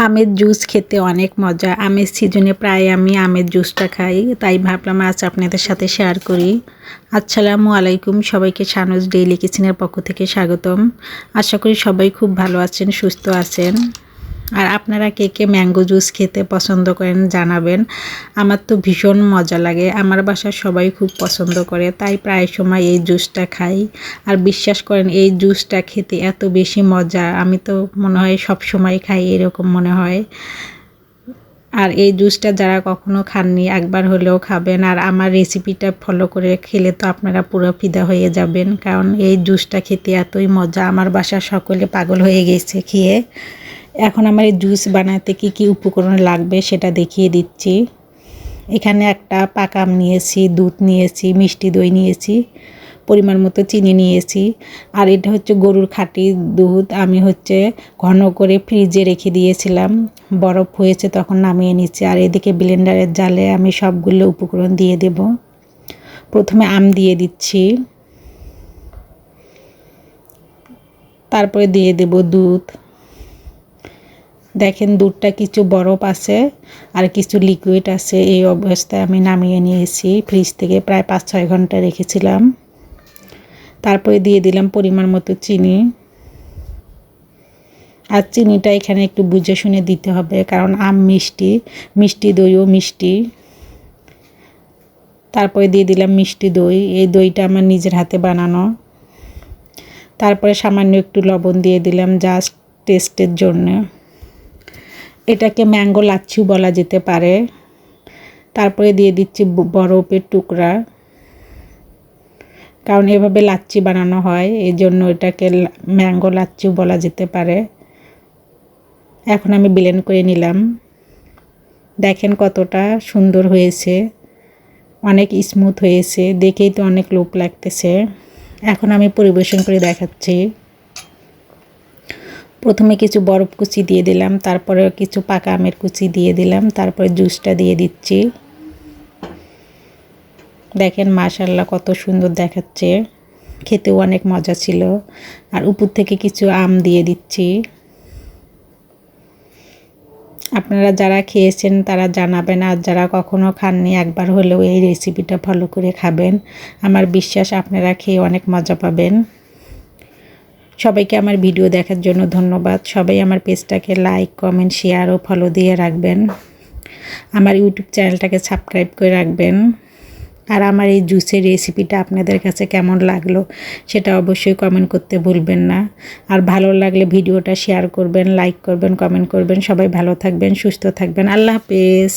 আমের জুস খেতে অনেক মজা। আমের সিজনে প্রায় আমি আমের জুসটা খাই, তাই ভাবলাম আজ আপনাদের সাথে শেয়ার করি। আসসালামু আলাইকুম, সবাইকে শানুজ ডেইলি কিচেনের পক্ষ থেকে স্বাগতম। আশা করি সবাই খুব ভালো আছেন, সুস্থ আছেন। আর আপনারা কে কে ম্যাঙ্গো জুস খেতে পছন্দ করেন জানাবেন। আমার তো ভীষণ মজা লাগে, আমার বাসার সবাই খুব পছন্দ করে, তাই প্রায় সময় এই জুসটা খাই। আর বিশ্বাস করেন এই জুসটা খেতে এত বেশি মজা, আমি তো মনে হয় সব সময় খাই এরকম মনে হয়। আর এই জুসটা যারা কখনো খাননি একবার হলেও খাবেন, আর আমার রেসিপিটা ফলো করে খেলে তো আপনারা পুরো ফিদা হয়ে যাবেন, কারণ এই জুসটা খেতে এতই মজা, আমার বাসার সকলে পাগল হয়ে গেছে খেয়ে। এখন আমার এই জুস বানাতে কি কি উপকরণ লাগবে সেটা দেখিয়ে দিচ্ছি। এখানে একটা পাকা আম নিয়েছি, দুধ নিয়েছি, মিষ্টি দই নিয়েছি, পরিমাণ মতো চিনি নিয়েছি। আর এটা হচ্ছে গরুর খাঁটি দুধ, আমি ঘন করে ফ্রিজে রেখে দিয়েছিলাম, বরফ হয়েছে তখন নামিয়ে নিচ্ছি। আর এদিকে ব্লেন্ডারের জালে আমি সবগুলো উপকরণ দিয়ে দেব। প্রথমে আম দিয়ে দিচ্ছি, তারপরে দিয়ে দেব দুধ। দেখেন দুধটা কিছু বরফ আছে আর কিছু লিকুইড আছে, এই অবস্থায় আমি নামিয়ে নিয়েছি ফ্রিজ থেকে, প্রায় 5-6 ঘন্টা রেখেছিলাম। তারপরে দিয়ে দিলাম পরিমাণ মতো চিনি। আর চিনিটা এখানে একটু বুঝে শুনে দিতে হবে, কারণ আম মিষ্টি, মিষ্টি দইও মিষ্টি। তারপরে দিয়ে দিলাম মিষ্টি দই, এই দইটা আমার নিজের হাতে বানানো। তারপরে সামান্য একটু লবণ দিয়ে দিলাম জাস্ট টেস্টের জন্য। এটাকে ম্যাঙ্গো লাচ্ছিও বলা যেতে পারে। তারপরে দিয়ে দিচ্ছি বরফের টুকরা, কারণ এভাবে লাচ্ছি বানানো হয়, এই জন্য এটাকে ম্যাঙ্গো লাচ্ছিও বলা যেতে পারে। এখন আমি ব্লেন্ড করে নিলাম। দেখেন কতটা সুন্দর হয়েছে, অনেক স্মুথ হয়েছে, দেখেই তো অনেক লোভ লাগতেছে। এখন আমি পরিবেশন করে দেখাচ্ছি। প্রথমে কিছু বরফ কুচি দিয়ে দিলাম, তারপরে কিছু পাকা আমের কুচি দিয়ে দিলাম, তারপরে জুসটা দিয়ে দিচ্ছি। দেখেন মাশাআল্লাহ কত সুন্দর দেখাচ্ছে, খেতেও অনেক মজা ছিল। আর উপর থেকে কিছু আম দিয়ে দিচ্ছি। আপনারা যারা খেয়েছেন তারা জানাবেন, আর যারা কখনো খাননি একবার হলেও এই রেসিপিটা ফলো করে খাবেন। আমার বিশ্বাস আপনারা খেয়ে অনেক মজা পাবেন। সবাইকে আমার ভিডিও দেখার জন্য ধন্যবাদ। সবাই আমার পেজটাকে লাইক, কমেন্ট, শেয়ার ও ফলো দিয়ে রাখবেন। আমার ইউটিউব চ্যানেলটাকে সাবস্ক্রাইব করে রাখবেন। আর আমার এই জুসের রেসিপিটা আপনাদের কাছে কেমন লাগলো সেটা অবশ্যই কমেন্ট করতে ভুলবেন না। আর ভালো লাগলে ভিডিওটা শেয়ার করবেন, লাইক করবেন, কমেন্ট করবেন। সবাই ভালো থাকবেন, সুস্থ থাকবেন। আল্লাহ হাফেজ।